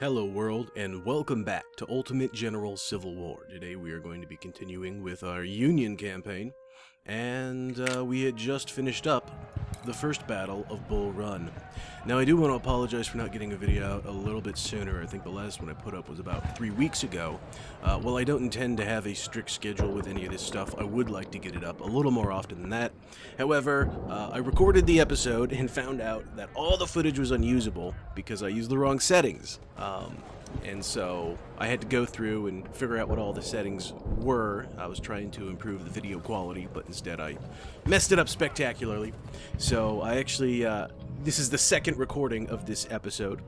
Hello world, and welcome back to Ultimate General Civil War. Today we are going to be continuing with our Union campaign, and we had just finished up the first battle of Bull Run. Now I do want to apologize for not getting a video out a little bit sooner. I think the last one I put up was about 3 weeks ago. While I don't intend to have a strict schedule with any of this stuff, I would like to get it up a little more often than that. However, I recorded the episode and found out that all the footage was unusable because I used the wrong settings. And so I had to go through and figure out what all the settings were. I was trying to improve the video quality, but instead I messed it up spectacularly. So I actually, this is the second recording of this episode.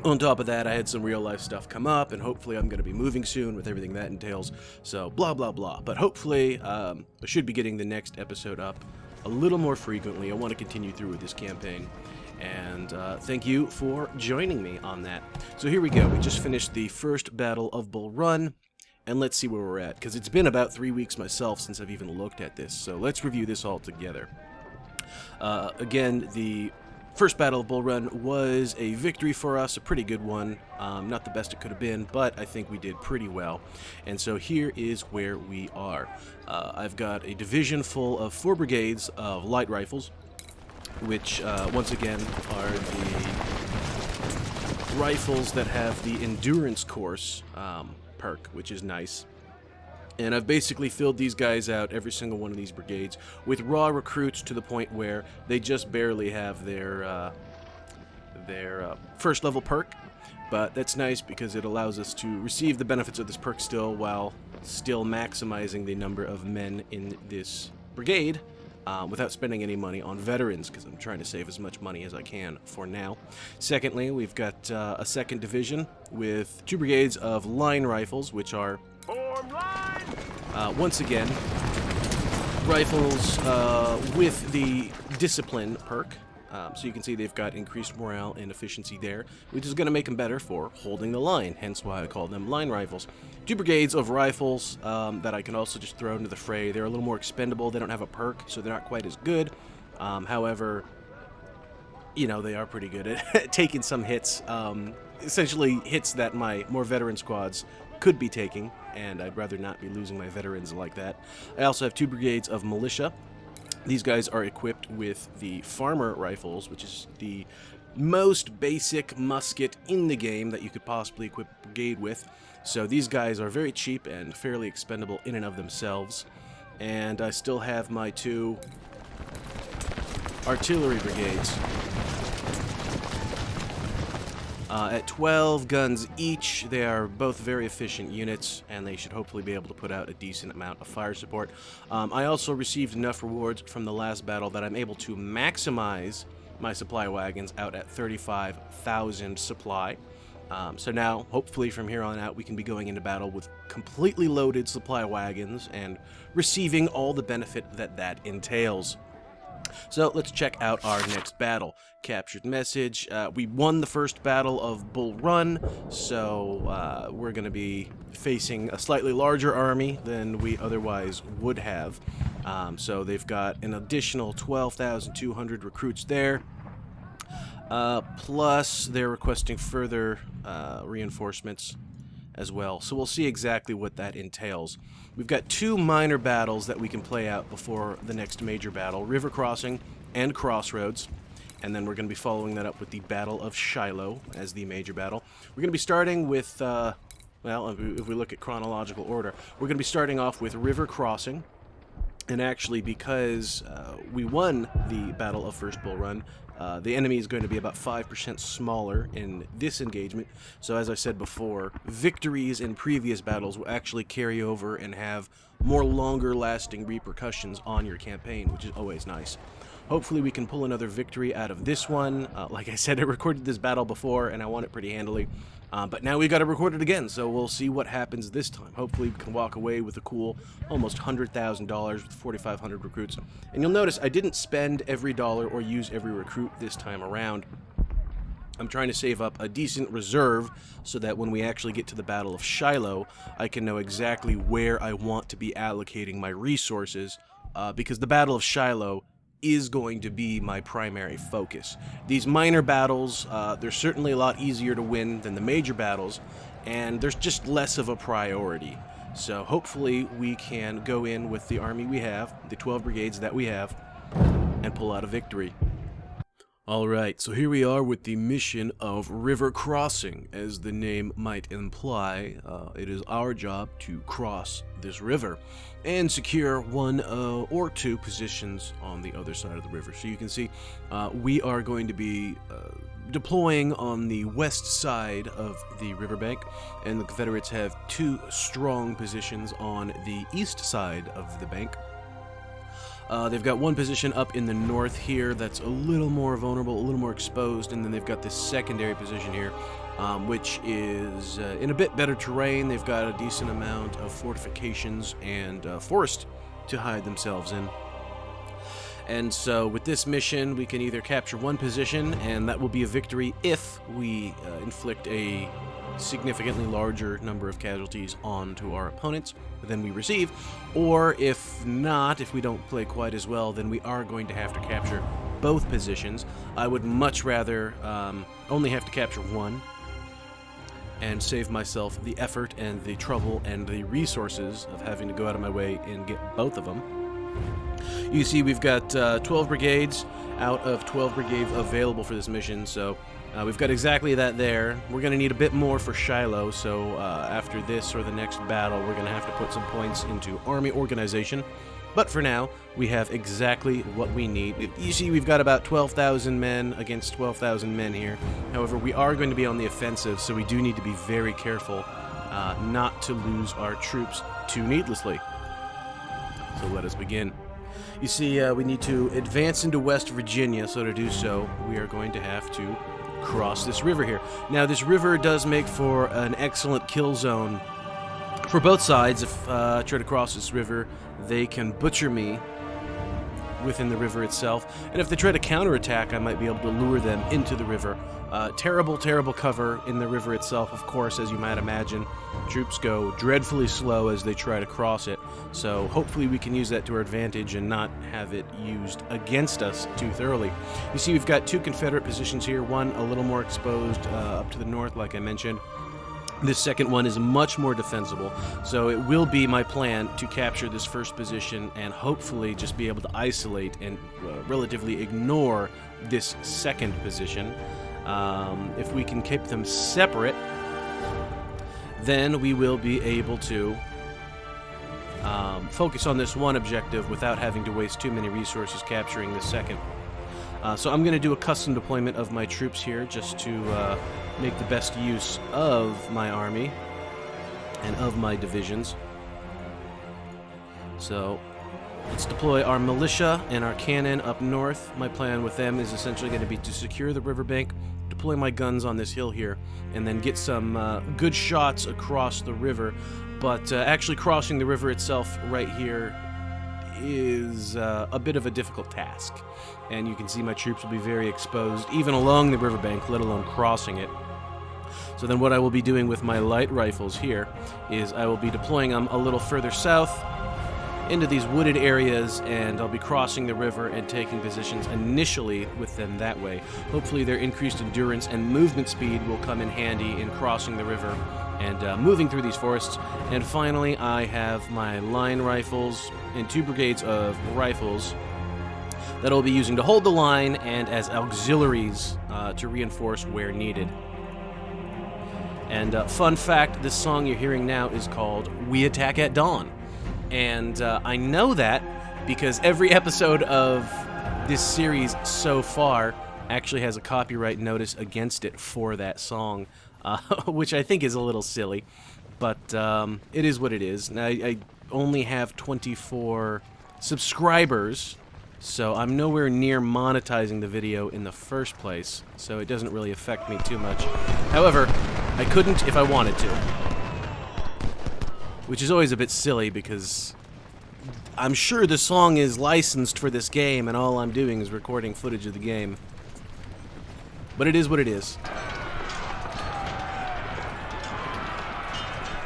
On top of that, I had some real life stuff come up, and hopefully I'm going to be moving soon with everything that entails. So blah, blah, blah. But hopefully I should be getting the next episode up a little more frequently. I want to continue through with this campaign. And thank you for joining me on that. So here we go. We just finished the first battle of Bull Run, and let's see where we're at, because it's been about 3 weeks myself since I've even looked at this. So let's review this all together. Again, the first battle of Bull Run was a victory for us, a pretty good one. Not the best it could have been, but I think we did pretty well. And so here is where we are. I've got a division full of 4 brigades of light rifles, which, once again, are the rifles that have the endurance course perk, which is nice. And I've basically filled these guys out, every single one of these brigades, with raw recruits to the point where they just barely have their first level perk. But that's nice because it allows us to receive the benefits of this perk still, while still maximizing the number of men in this brigade. Without spending any money on veterans, because I'm trying to save as much money as I can for now. Secondly, we've got a second division with 2 brigades of line rifles, which are, once again, rifles with the discipline perk. So you can see they've got increased morale and efficiency there, which is going to make them better for holding the line, hence why I call them line rifles. 2 brigades of rifles that I can also just throw into the fray. They're a little more expendable. They don't have a perk, so they're not quite as good. However, you know, they are pretty good at taking some hits. Essentially hits that my more veteran squads could be taking, and I'd rather not be losing my veterans like that. I also have 2 brigades of militia. These guys are equipped with the farmer rifles, which is the most basic musket in the game that you could possibly equip a brigade with. So these guys are very cheap and fairly expendable in and of themselves. And I still have my 2 artillery brigades. At 12 guns each, they are both very efficient units, and they should hopefully be able to put out a decent amount of fire support. I also received enough rewards from the last battle that I'm able to maximize my supply wagons out at 35,000 supply. So now, hopefully from here on out, we can be going into battle with completely loaded supply wagons and receiving all the benefit that that entails. So let's check out our next battle. Captured message. We won the first battle of Bull Run, so we're going to be facing a slightly larger army than we otherwise would have. So they've got an additional 12,200 recruits there. Plus they're requesting further reinforcements as well. So we'll see exactly what that entails. We've got 2 minor battles that we can play out before the next major battle, River Crossing and Crossroads. And then we're going to be following that up with the Battle of Shiloh as the major battle. We're going to be starting with, well, if we look at chronological order, we're going to be starting off with River Crossing. And actually, because we won the Battle of First Bull Run, the enemy is going to be about 5% smaller in this engagement. So as I said before, victories in previous battles will actually carry over and have more longer-lasting repercussions on your campaign, which is always nice. Hopefully we can pull another victory out of this one. Like I said, I recorded this battle before, and I won it pretty handily. But now we got to record it again, so we'll see what happens this time. Hopefully we can walk away with a cool almost $100,000 with 4,500 recruits. And you'll notice I didn't spend every dollar or use every recruit this time around. I'm trying to save up a decent reserve so that when we actually get to the Battle of Shiloh, I can know exactly where I want to be allocating my resources, because the Battle of Shiloh is going to be my primary focus. These minor battles, they're certainly a lot easier to win than the major battles, and there's just less of a priority. So hopefully we can go in with the army we have, the 12 brigades that we have, and pull out a victory. Alright, so here we are with the mission of river crossing. As the name might imply, it is our job to cross this river and secure one or two positions on the other side of the river. So you can see we are going to be deploying on the west side of the riverbank, and the Confederates have two strong positions on the east side of the bank. They've got one position up in the north here that's a little more vulnerable, a little more exposed, and then they've got this secondary position here, which is in a bit better terrain. They've got a decent amount of fortifications and forest to hide themselves in. And so with this mission, we can either capture one position, and that will be a victory if we inflict a significantly larger number of casualties onto our opponents than we receive, or if not, if we don't play quite as well, then we are going to have to capture both positions. I would much rather only have to capture one and save myself the effort and the trouble and the resources of having to go out of my way and get both of them. You see we've got 12 brigades out of 12 brigades available for this mission, so we've got exactly that there. We're going to need a bit more for Shiloh, so after this or the next battle, we're going to have to put some points into army organization. But for now, we have exactly what we need. You see, we've got about 12,000 men against 12,000 men here. However, we are going to be on the offensive, so we do need to be very careful not to lose our troops too needlessly. So let us begin. You see, we need to advance into West Virginia, so to do so, we are going to have to cross this river here. Now, this river does make for an excellent kill zone for both sides. If I try to cross this river, they can butcher me within the river itself, and if they try to counterattack, I might be able to lure them into the river. Terrible, terrible cover in the river itself, of course, as you might imagine. Troops go dreadfully slow as they try to cross it, so hopefully we can use that to our advantage and not have it used against us too thoroughly. You see, we've got two Confederate positions here, one a little more exposed up to the north, like I mentioned. This second one is much more defensible, so it will be my plan to capture this first position and hopefully just be able to isolate and relatively ignore this second position. If we can keep them separate, then we will be able to focus on this one objective without having to waste too many resources capturing the second. So I'm going to do a custom deployment of my troops here just to make the best use of my army and of my divisions. So let's deploy our militia and our cannon up north. My plan with them is essentially going to be to secure the riverbank, deploy my guns on this hill here, and then get some good shots across the river. But actually crossing the river itself right here is a bit of a difficult task. And you can see my troops will be very exposed, even along the riverbank, let alone crossing it. So then what I will be doing with my light rifles here is I will be deploying them a little further south into these wooded areas, and I'll be crossing the river and taking positions initially with them that way. Hopefully their increased endurance and movement speed will come in handy in crossing the river and moving through these forests. And finally, I have my line rifles and 2 brigades of rifles that I'll be using to hold the line and as auxiliaries to reinforce where needed. And fun fact, this song you're hearing now is called We Attack at Dawn. And I know that because every episode of this series so far actually has a copyright notice against it for that song, which I think is a little silly, but it is what it is. Now, I only have 24 subscribers, so I'm nowhere near monetizing the video in the first place, so it doesn't really affect me too much. However, I couldn't if I wanted to. Which is always a bit silly because I'm sure the song is licensed for this game and all I'm doing is recording footage of the game. But it is what it is.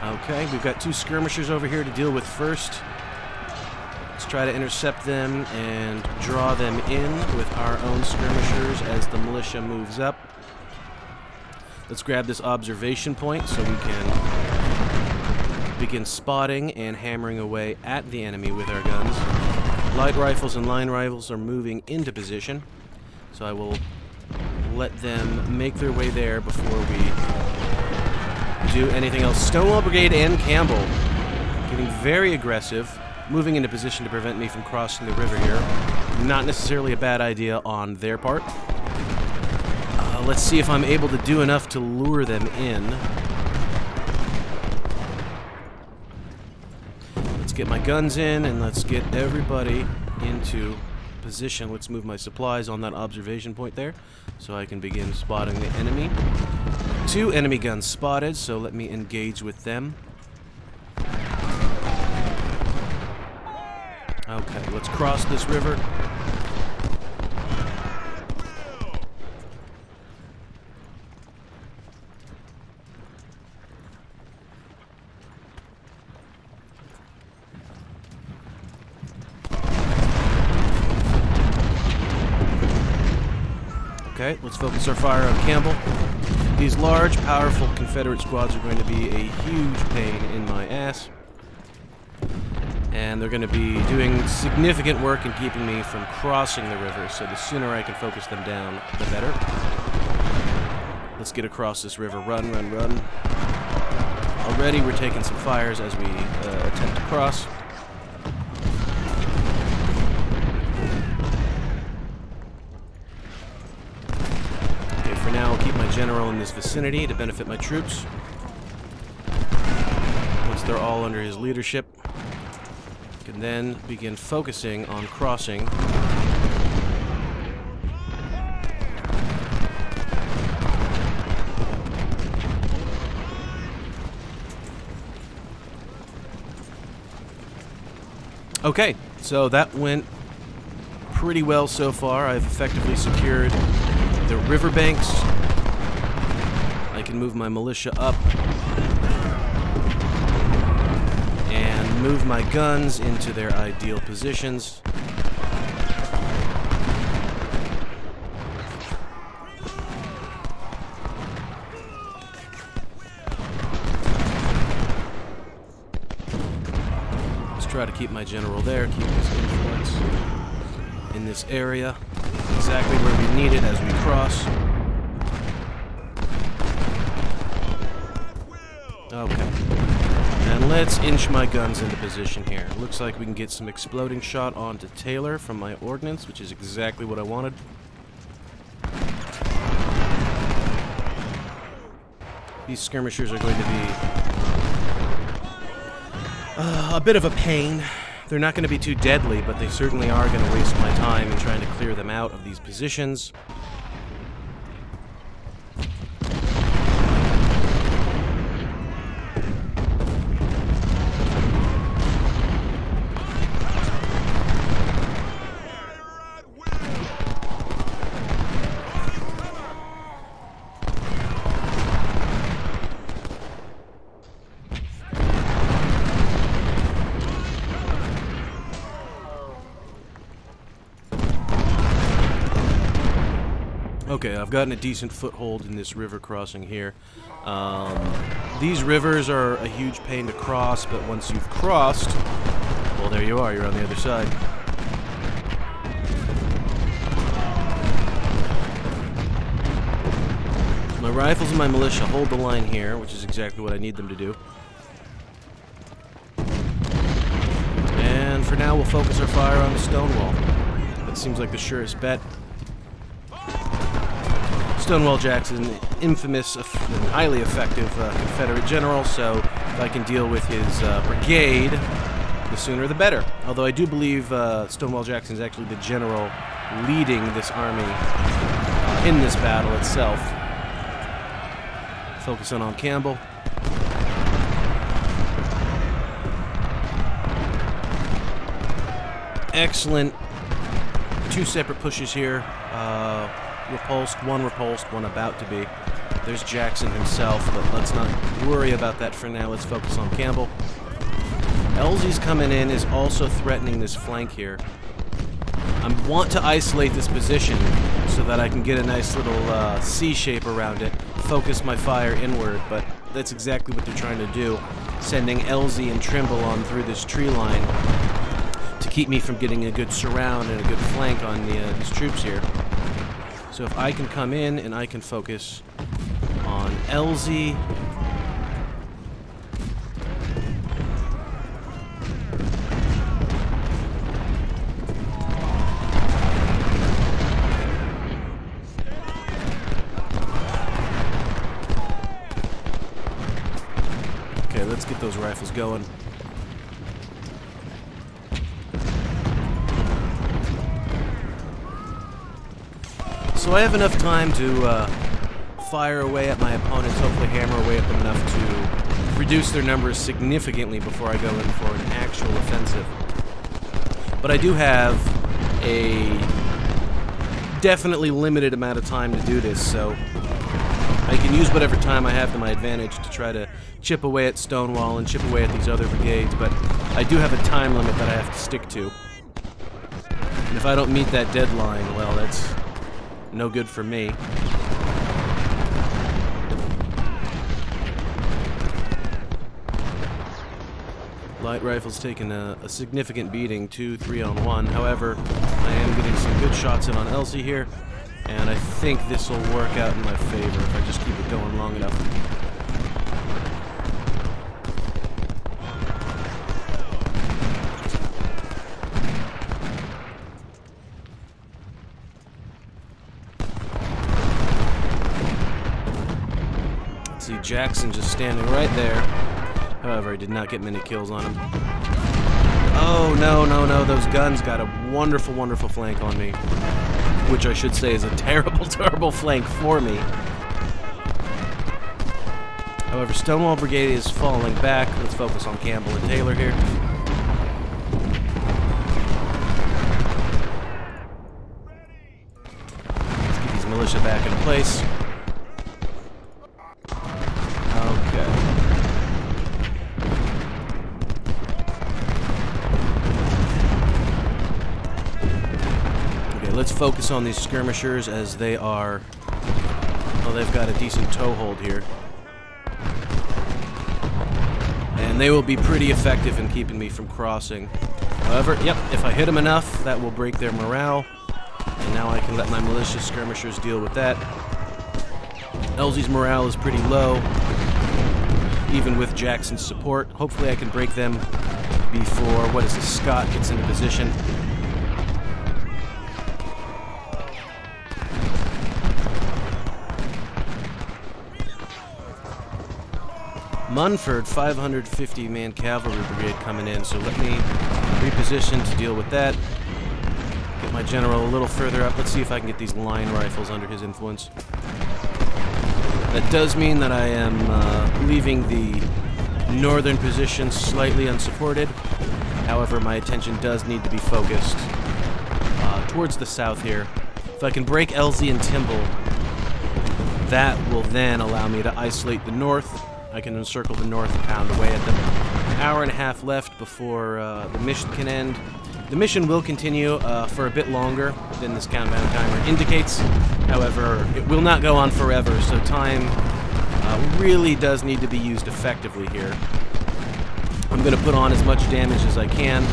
Okay, we've got 2 skirmishers over here to deal with first. Let's try to intercept them and draw them in with our own skirmishers as the militia moves up. Let's grab this observation point so we can begin spotting and hammering away at the enemy with our guns. Light rifles and line rifles are moving into position, so I will let them make their way there before we do anything else. Stonewall Brigade and Campbell getting very aggressive, moving into position to prevent me from crossing the river here. Not necessarily a bad idea on their part. Let's see if I'm able to do enough to lure them in. Let's get my guns in and let's get everybody into position. Let's move my supplies on that observation point there so I can begin spotting the enemy. 2 enemy guns spotted, so let me engage with them. Okay, let's cross this river. Okay, let's focus our fire on Campbell. These large, powerful Confederate squads are going to be a huge pain in my ass. And they're going to be doing significant work in keeping me from crossing the river, so the sooner I can focus them down, the better. Let's get across this river. Run, run, run. Already we're taking some fires as we attempt to cross. Okay, for now I'll keep my general in this vicinity to benefit my troops. Once they're all under his leadership, and then begin focusing on crossing. Okay, so that went pretty well so far. I've effectively secured the riverbanks. I can move my militia up and move my guns into their ideal positions. Let's try to keep my general there, keep his influence in this area, exactly where we need it as we cross. Okay. And let's inch my guns into position here. Looks like we can get some exploding shot onto Taylor from my ordnance, which is exactly what I wanted. These skirmishers are going to be a bit of a pain. They're not going to be too deadly, but they certainly are going to waste my time in trying to clear them out of these positions. Okay, I've gotten a decent foothold in this river crossing here. These rivers are a huge pain to cross, but once you've crossed, well, there you are, you're on the other side. My rifles and my militia hold the line here, which is exactly what I need them to do. And for now, we'll focus our fire on the Stonewall. That seems like the surest bet. Stonewall Jackson, infamous and highly effective Confederate general, so if I can deal with his brigade, the sooner the better. Although I do believe Stonewall Jackson is actually the general leading this army in this battle itself. Focusing on Campbell. Excellent. 2 separate pushes here. Repulsed, one about to be. There's Jackson himself, but let's not worry about that for now. Let's focus on Campbell. LZ's coming in is also threatening this flank here. I want to isolate this position so that I can get a nice little C shape around it, focus my fire inward, but that's exactly what they're trying to do, sending LZ and Trimble on through this tree line to keep me from getting a good surround and a good flank on these troops here. So if I can come in and I can focus on LZ. Okay, let's get those rifles going. So I have enough time to fire away at my opponents, hopefully hammer away at them enough to reduce their numbers significantly before I go in for an actual offensive. But I do have a definitely limited amount of time to do this, so I can use whatever time I have to my advantage to try to chip away at Stonewall and chip away at these other brigades, but I do have a time limit that I have to stick to. And if I don't meet that deadline, well, that's no good for me. Light rifle's taking a significant beating, 2-3-on-1. However, I am getting some good shots in on LZ here, and I think this will work out in my favor if I just keep it going long enough. See Jackson just standing right there. However, I did not get many kills on him. Oh, no, no, no. Those guns got a wonderful, wonderful flank on me. Which I should say is a terrible, terrible flank for me. However, Stonewall Brigade is falling back. Let's focus on Campbell and Taylor here. Let's get these militia back in place. Let's focus on these skirmishers as they are... Well, they've got a decent toehold here. And they will be pretty effective in keeping me from crossing. However, yep, if I hit them enough, that will break their morale. And now I can let my militia skirmishers deal with that. LZ's morale is pretty low, even with Jackson's support. Hopefully I can break them before, what is this, Scott gets into position. Munford, 550-man cavalry brigade coming in, so let me reposition to deal with that. Get my general a little further up. Let's see if I can get these line rifles under his influence. That does mean that I am leaving the northern position slightly unsupported. However, my attention does need to be focused towards the south here. If I can break LZ and Timble, that will then allow me to isolate the north. I can encircle the north and pound away at them. An hour and a half left before the mission can end. The mission will continue for a bit longer than this countdown timer indicates. However, it will not go on forever, so time really does need to be used effectively here. I'm going to put on as much damage as I can,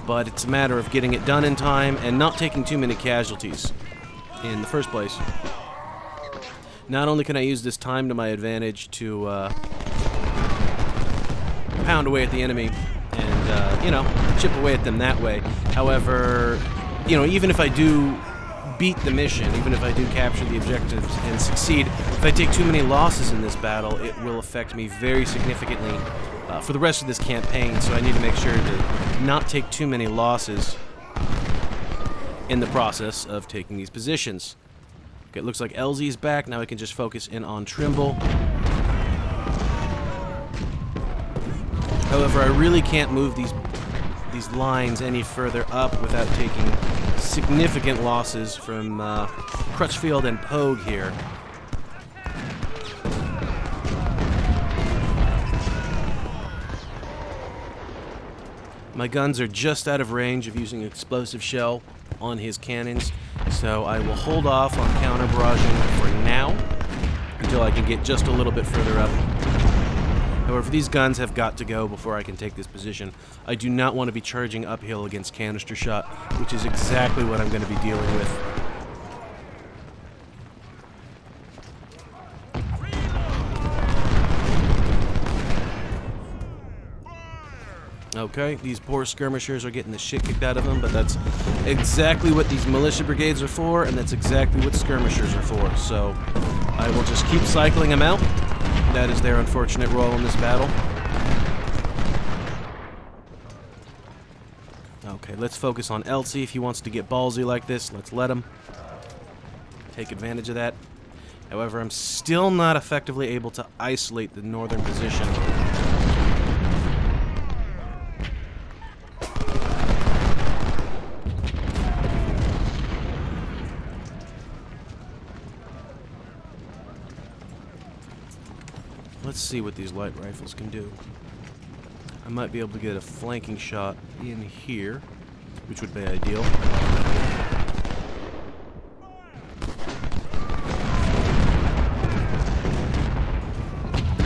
but it's a matter of getting it done in time and not taking too many casualties in the first place. Not only can I use this time to my advantage to pound away at the enemy and, you know, chip away at them that way. However, you know, even if I do beat the mission, even if I do capture the objectives and succeed, if I take too many losses in this battle, it will affect me very significantly for the rest of this campaign, so I need to make sure to not take too many losses in the process of taking these positions. Okay, it looks like LZ's back. Now I can just focus in on Trimble. However, I really can't move these lines any further up without taking significant losses from Crutchfield and Pogue here. My guns are just out of range of using explosive shell on his cannons, so I will hold off on counter barraging for now until I can get just a little bit further up. However, these guns have got to go before I can take this position. I do not want to be charging uphill against canister shot, which is exactly what I'm going to be dealing with. Okay, these poor skirmishers are getting the shit kicked out of them, but that's exactly what these militia brigades are for, and that's exactly what skirmishers are for. So I will just keep cycling them out. That is their unfortunate role in this battle. Okay, let's focus on Elsie. If he wants to get ballsy like this, let's let him take advantage of that. However, I'm still not effectively able to isolate the northern position. Let's see what these light rifles can do. I might be able to get a flanking shot in here, which would be ideal.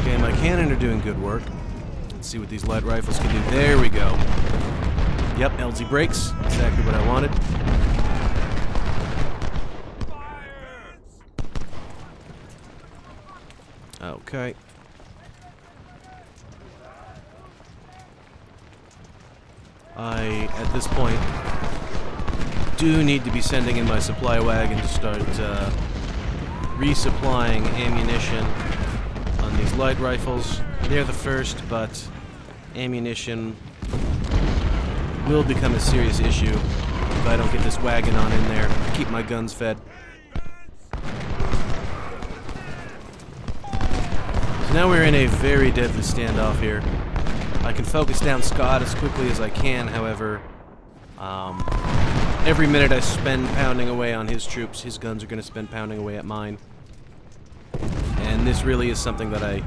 Okay, my cannon are doing good work. Let's see what these light rifles can do. There we go. Yep, LZ breaks. Exactly what I wanted. Okay. I, at this point, do need to be sending in my supply wagon to start resupplying ammunition on these light rifles. They're the first, but ammunition will become a serious issue if I don't get this wagon on in there to keep my guns fed. So now we're in a very deadly standoff here. I can focus down Scott as quickly as I can, however, every minute I spend pounding away on his troops, his guns are going to spend pounding away at mine. And this really is something that I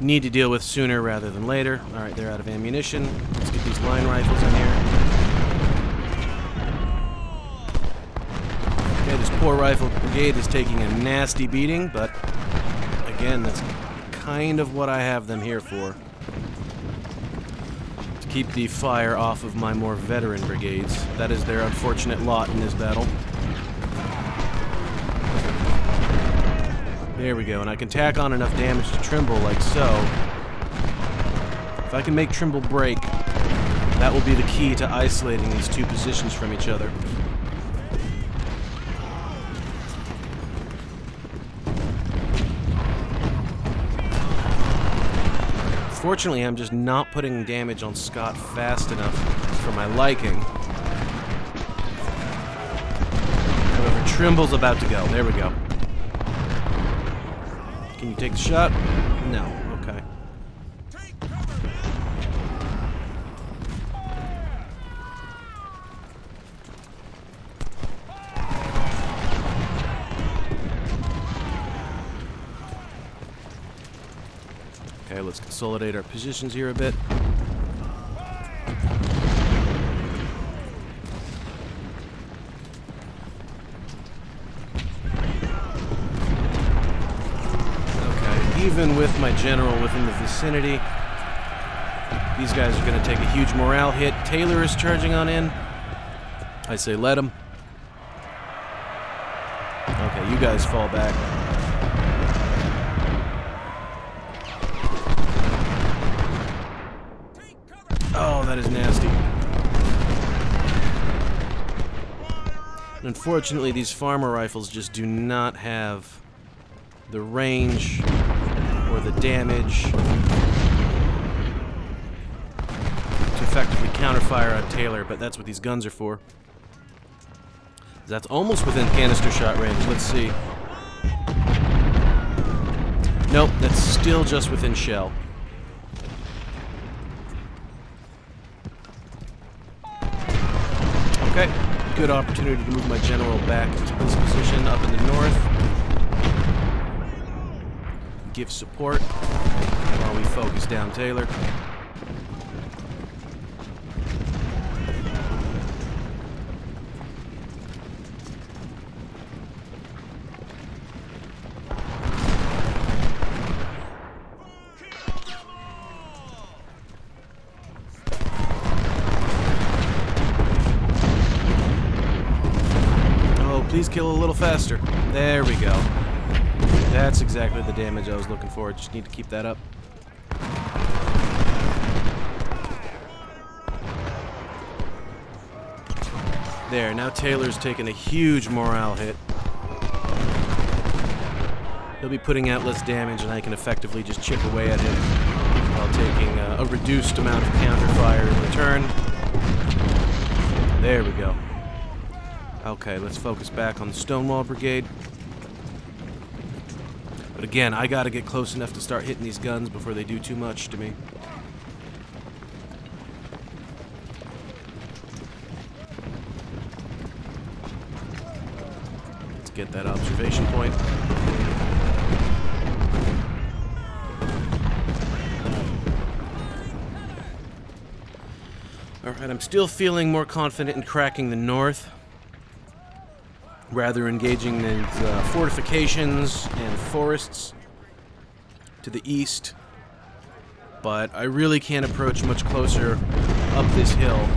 need to deal with sooner rather than later. Alright, they're out of ammunition. Let's get these line rifles in here. Okay, this poor rifle brigade is taking a nasty beating, but again, that's kind of what I have them here for. Keep the fire off of my more veteran brigades. That is their unfortunate lot in this battle. There we go, and I can tack on enough damage to Trimble like so. If I can make Trimble break, that will be the key to isolating these two positions from each other. Fortunately, I'm just not putting damage on Scott fast enough for my liking. However, Trimble's about to go. There we go. Can you take the shot? No. Okay. Okay, let's consolidate our positions here a bit. Okay, even with my general within the vicinity, these guys are going to take a huge morale hit. Taylor is charging on in. I say let him. Okay, you guys fall back. Oh, that is nasty. Unfortunately, these farmer rifles just do not have the range or the damage to effectively counterfire on Taylor, but that's what these guns are for. That's almost within canister shot range. Let's see. Nope, that's still just within shell. Okay, good opportunity to move my general back into this position up in the north. Give support while we focus down Taylor. kill a little faster. There we go. That's exactly the damage I was looking for. Just need to keep that up. There, now Taylor's taking a huge morale hit. He'll be putting out less damage, and I can effectively just chip away at him while taking a reduced amount of counter-fire in return. There we go. Okay, let's focus back on the Stonewall Brigade. But again, I gotta get close enough to start hitting these guns before they do too much to me. Get that observation point. Alright, I'm still feeling more confident in cracking the north, rather engaging the fortifications and forests to the east, but I really can't approach much closer up this hill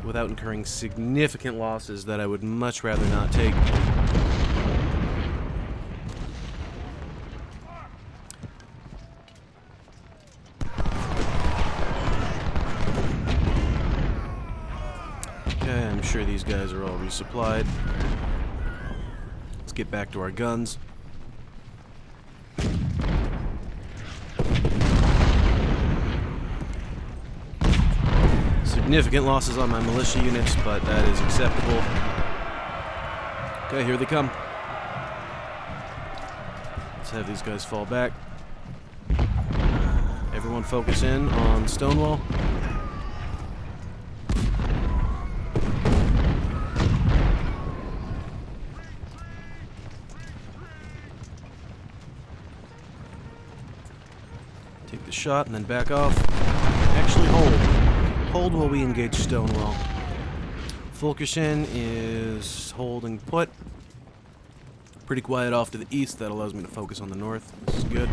without incurring significant losses that I would much rather not take. Okay, I'm sure these guys are all resupplied. Let's get back to our guns. Significant losses on my militia units, but that is acceptable. Okay, here they come. Let's have these guys fall back. Everyone focus in on Stonewall. Take the shot and then back off. Actually hold. Hold while we engage Stonewall. Fulkerson is holding put. Pretty quiet off to the east. That allows me to focus on the north. This is good.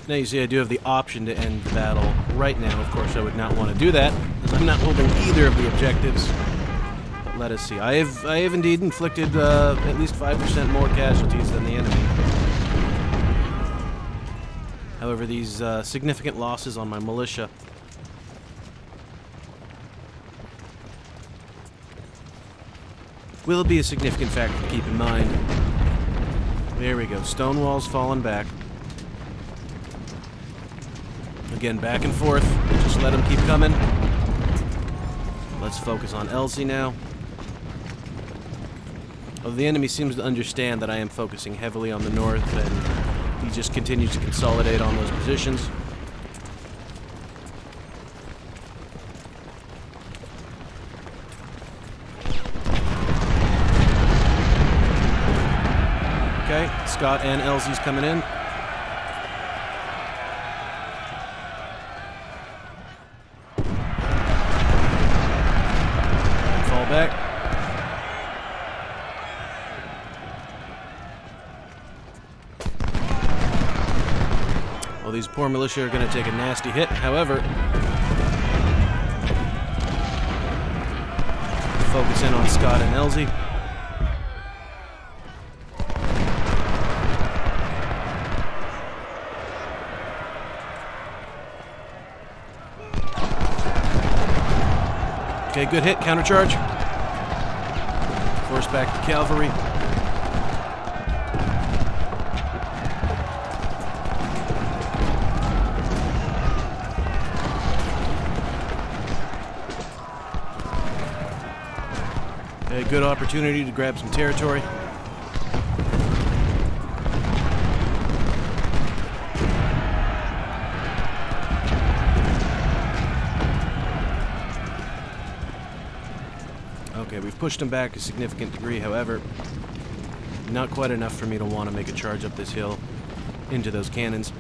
Now you see I do have the option to end the battle right now. Of course I would not want to do that, because I'm not holding either of the objectives. But let us see. I have indeed inflicted at least 5% more casualties than the enemy. However, these significant losses on my militia will be a significant factor to keep in mind. There we go. Stonewall's fallen back. Again, back and forth. Just let them keep coming. Let's focus on Elsie now. Well, the enemy seems to understand that I am focusing heavily on the north, and he just continues to consolidate on those positions. Okay, Scott and Elsie's coming in. Fall back. Well, these poor militia are going to take a nasty hit. However, focus in on Scott and Elsie. Okay, good hit, countercharge. Force back the cavalry. Okay, good opportunity to grab some territory. Okay, we've pushed him back a significant degree, however, not quite enough for me to want to make a charge up this hill into those cannons.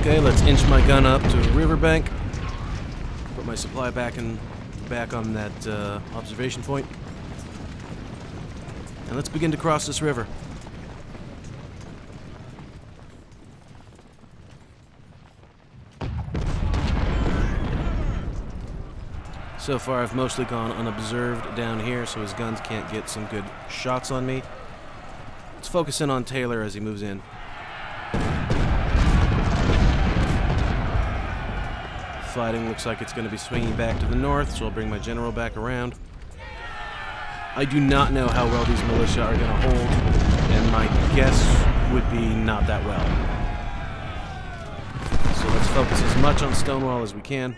Okay, let's inch my gun up to the riverbank. Put my supply back on that observation point. And let's begin to cross this river. So far, I've mostly gone unobserved down here, so his guns can't get some good shots on me. Let's focus in on Taylor as he moves in. Fighting looks like it's going to be swinging back to the north, so I'll bring my general back around. I do not know how well these militia are going to hold, and my guess would be not that well. So let's focus as much on Stonewall as we can.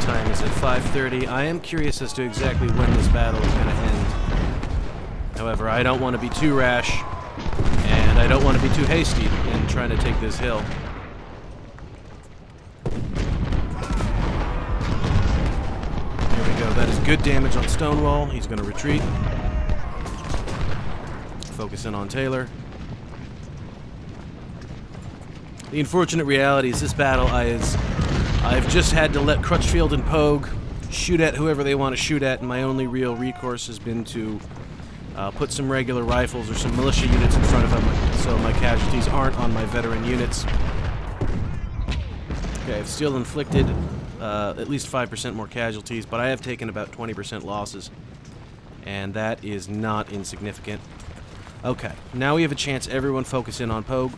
Time is at 5:30. I am curious as to exactly when this battle is going to end. However, I don't want to be too rash, and I don't want to be too hasty in trying to take this hill. Here we go. That is good damage on Stonewall. He's going to retreat. Focus in on Taylor. The unfortunate reality is this battle I've just had to let Crutchfield and Pogue shoot at whoever they want to shoot at, and my only real recourse has been to put some regular rifles or some militia units in front of them so my casualties aren't on my veteran units. Okay, I've still inflicted at least 5% more casualties, but I have taken about 20% losses, and that is not insignificant. Okay, now we have a chance. Everyone focus in on Pogue.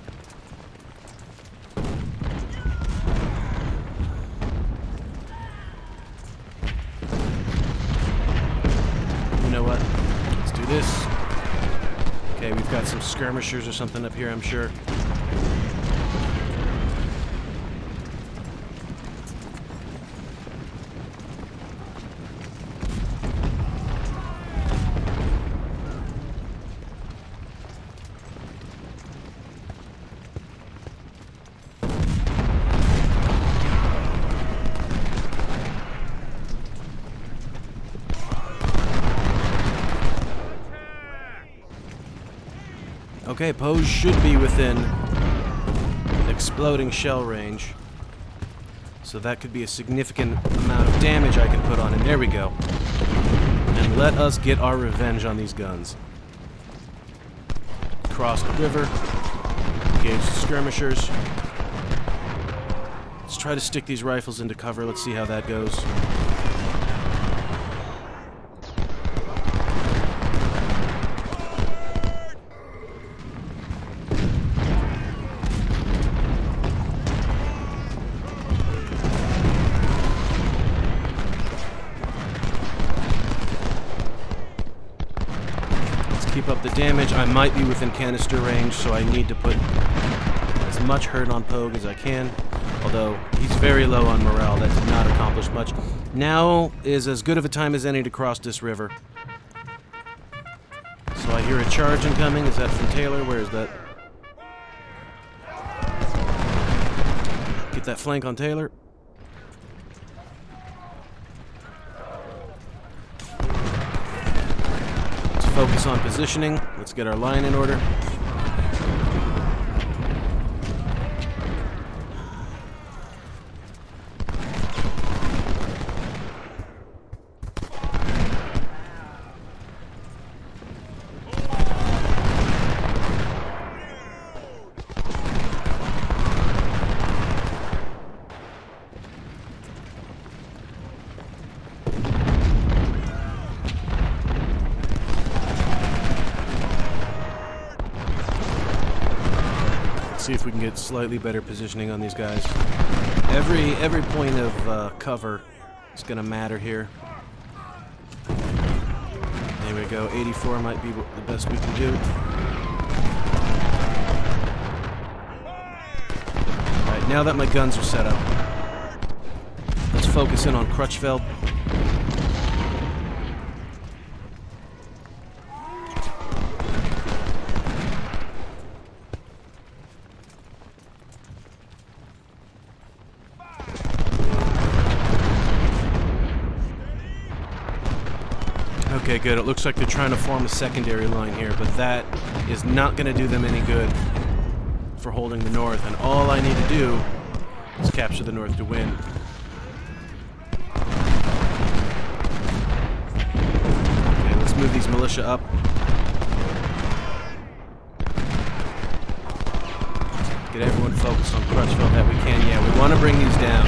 This. Okay, we've got some skirmishers or something up here, I'm sure. Okay, Poe should be within exploding shell range. So that could be a significant amount of damage I can put on him. There we go. And let us get our revenge on these guns. Cross the river. Engage the skirmishers. Let's try to stick these rifles into cover. Let's see how that goes. Keep up the damage. I might be within canister range, so I need to put as much hurt on Pogue as I can. Although he's very low on morale, that did not accomplish much. Now is as good of a time as any to cross this river. So I hear a charge incoming. Is that from Taylor? Where is that? Get that flank on Taylor. Focus on positioning. Let's get our line in order. See if we can get slightly better positioning on these guys. Every point of cover is going to matter here. There we go. 84 might be the best we can do. now that my guns are set up, let's focus in on Crutchfeld. Okay, good. It looks like they're trying to form a secondary line here, but that is not going to do them any good for holding the north, and all I need to do is capture the north to win. Okay, let's move these militia up. Get everyone focused on Crutchfeld that we can. Yeah, we want to bring these down.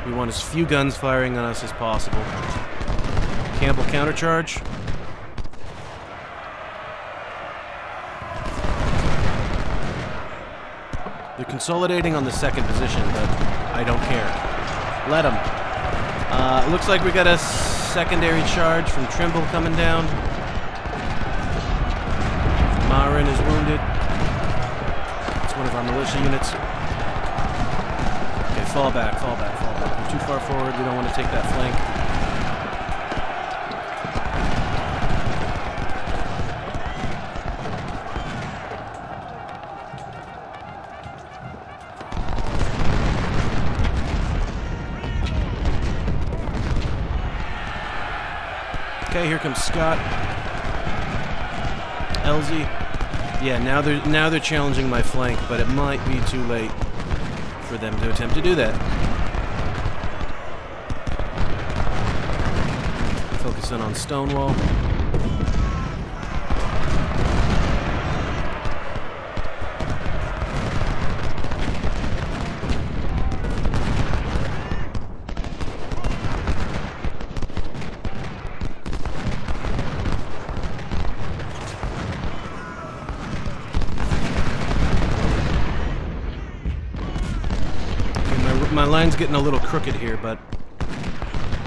We want as few guns firing on us as possible. Campbell countercharge. They're consolidating on the second position, but I don't care. Let them. It looks like we got a secondary charge from Trimble coming down. Marin is wounded. It's one of our militia units. Okay, fall back, fall back, fall back. We're too far forward. We don't want to take that flank. Okay, here comes Scott. Elsie. Yeah, now they're challenging my flank, but it might be too late for them to attempt to do that. Focusing on Stonewall. My line's getting a little crooked here, but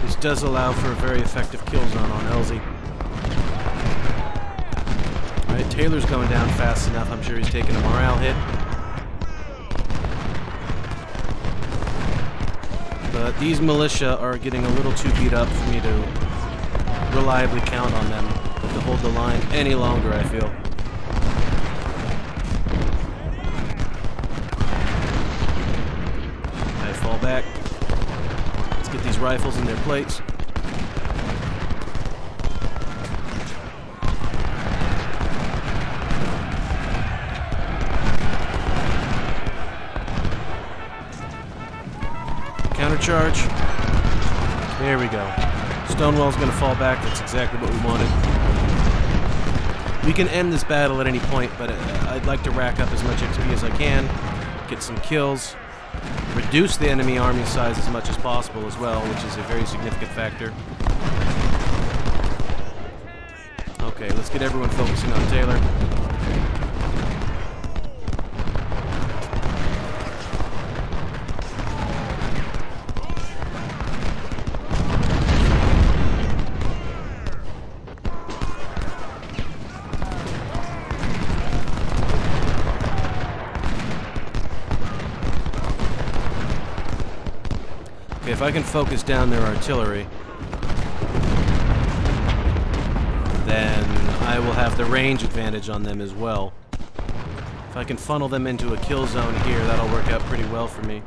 this does allow for a very effective kill zone on Elsie. Alright, Taylor's going down fast enough. I'm sure he's taking a morale hit. But these militia are getting a little too beat up for me to reliably count on them to hold the line any longer, I feel. Fall back. Let's get these rifles in their plates. Countercharge. There we go. Stonewall's going to fall back. That's exactly what we wanted. We can end this battle at any point, but I'd like to rack up as much XP as I can, get some kills, reduce the enemy army size as much as possible as well, which is a very significant factor. Okay, let's get everyone focusing on Taylor. If I can focus down their artillery, then I will have the range advantage on them as well. If I can funnel them into a kill zone here, that'll work out pretty well for me.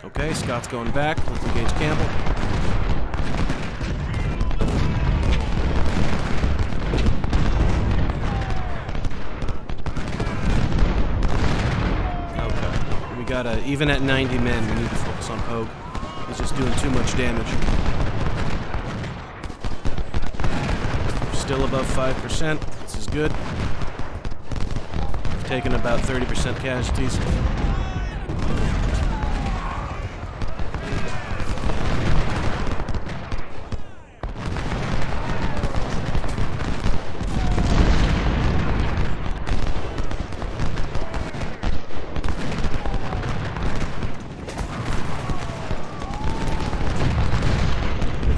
Okay, Scott's going back. Let's engage Campbell. Even at 90 men, we need to focus on Pogue. He's just doing too much damage. We're still above 5%. This is good. We've taken about 30% casualties.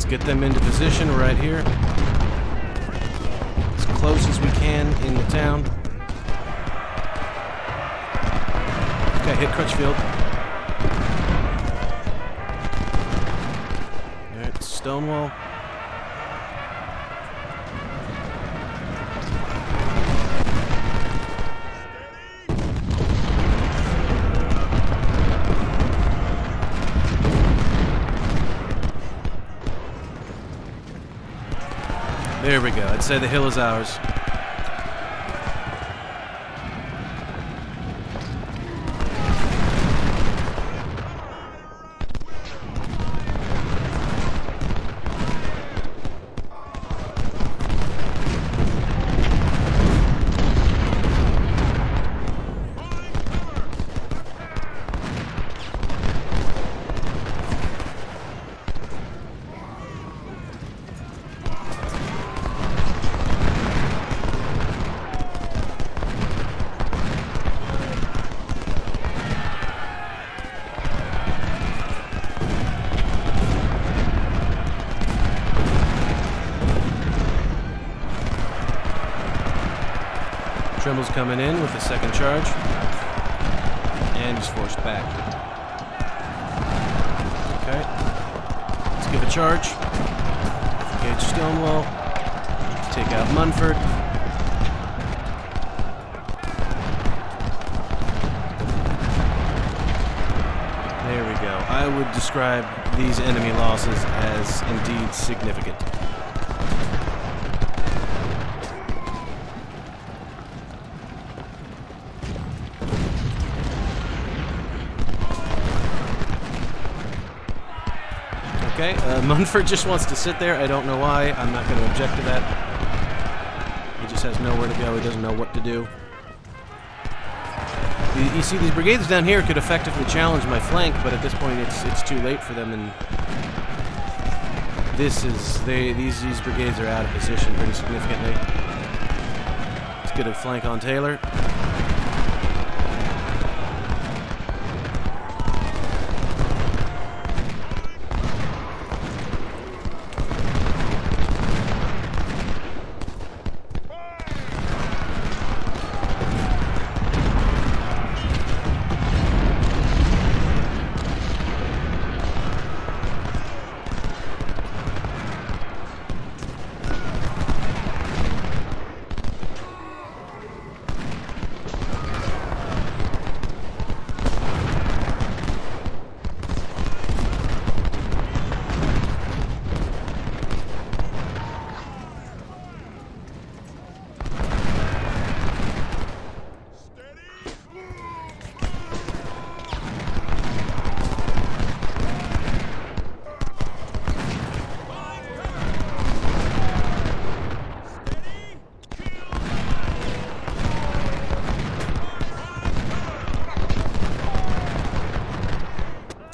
Get them into position right here, as close as we can in the town. Okay, hit Crutchfield. Alright, Stonewall. There we go. I'd say the hill is ours. Trimble's coming in with the second charge. And he's forced back. Okay. Let's give a charge. Engage Stonewall. Take out Munford. There we go. I would describe these enemy losses as indeed significant. Okay, Munford just wants to sit there. I don't know why. I'm not going to object to that. He just has nowhere to go. He doesn't know what to do. You see, these brigades down here could effectively challenge my flank, but at this point it's too late for them, and these brigades are out of position pretty significantly. Let's get a flank on Taylor.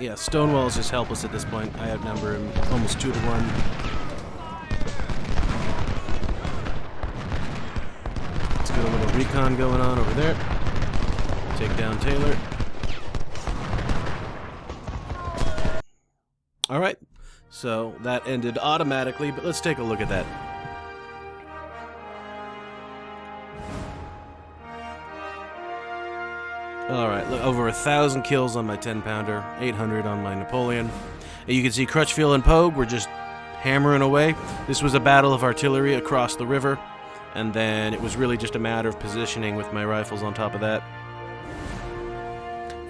Yeah, Stonewall is just helpless at this point. I outnumber him almost 2 to 1. Let's get a little recon going on over there. Take down Taylor. Alright, so that ended automatically, but let's take a look at that. Alright, over 1,000 kills on my 10-pounder, 800 on my Napoleon. And you can see Crutchfield and Pogue were just hammering away. This was a battle of artillery across the river, and then it was really just a matter of positioning with my rifles on top of that.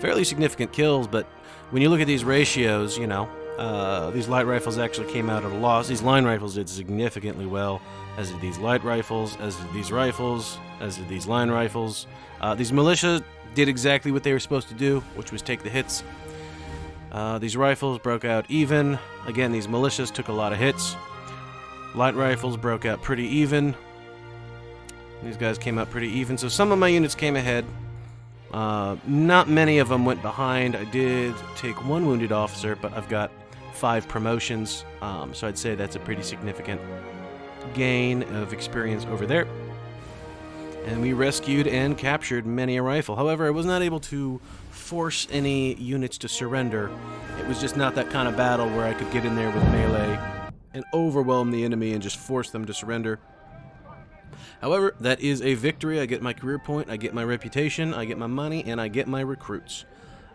Fairly significant kills, but when you look at these ratios, you know, these light rifles actually came out at a loss. These line rifles did significantly well, as did these light rifles, as did these rifles, as did these line rifles. These militia did exactly what they were supposed to do, which was take the hits. These rifles broke out even. Again, these militias took a lot of hits. Light rifles broke out pretty even. These guys came out pretty even, so some of my units came ahead. Not many of them went behind. I did take 1 wounded officer, but I've got 5 promotions, so I'd say that's a pretty significant gain of experience over there. And we rescued and captured many a rifle. However, I was not able to force any units to surrender. It was just not that kind of battle where I could get in there with melee and overwhelm the enemy and just force them to surrender. However, that is a victory. I get my career point, I get my reputation, I get my money, and I get my recruits.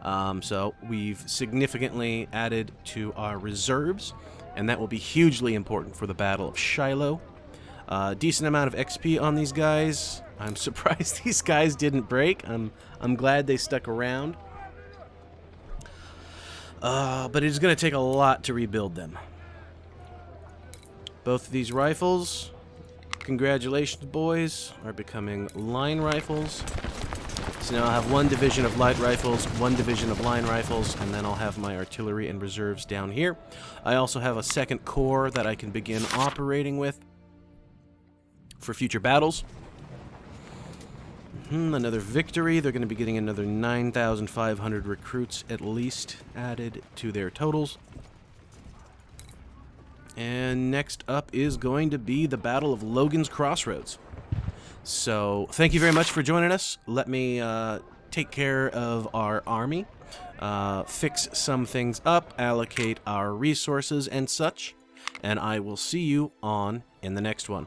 So we've significantly added to our reserves, and that will be hugely important for the Battle of Shiloh. Decent amount of XP on these guys. I'm surprised these guys didn't break. I'm glad they stuck around. But it is going to take a lot to rebuild them. Both of these rifles, congratulations, boys, are becoming line rifles. So now I'll have one division of light rifles, one division of line rifles, and then I'll have my artillery and reserves down here. I also have a second corps that I can begin operating with for future battles. Another victory. They're going to be getting another 9,500 recruits at least added to their totals. And next up is going to be the Battle of Logan's Crossroads. So, thank you very much for joining us. Let me take care of our army, fix some things up, allocate our resources and such, and I will see you on in the next one.